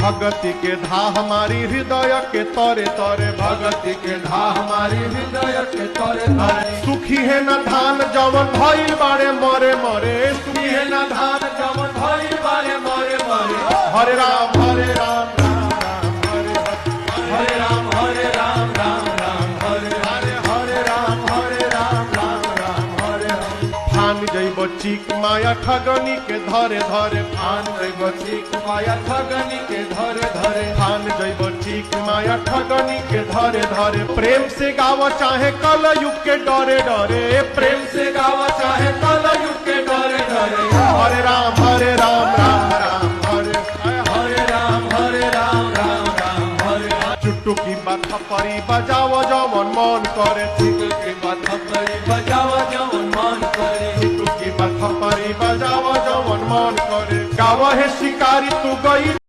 भगति के धा हमारी हृदय के तरे तरे, भगति के धा हमारी हृदय के तरे तरे। सुखी है न धान जवन भइल बारे मरे मरे, सुखी है न धान जवन भइल बारे मरे मरे। हरे राम हरे राम राम राम हरे हरे राम हरे राम राम राम हरे हरे, हरे राम हरे राम राम राम हरे हरे। फान जइब चीक माया ठगनी के धरे धरे, फान जइब चीक माया ठगनी के धरे धरे। फान जइब चीक माया ठगनी के धरे धरे। प्रेम से गावा चाहे कल युग के डरे डरे, प्रेम से गावा चाहे कल युग के डरे डरे। हरे राम राम राम हरे हरे राम राम राम हरे। चुटुकी बात परी बजाव जवन मन करे, चुटुकी बात परी बजाव जवन मन करे। चुटुकी बात परी बजाव जवन मन करे। गावा है शिकारी तू गई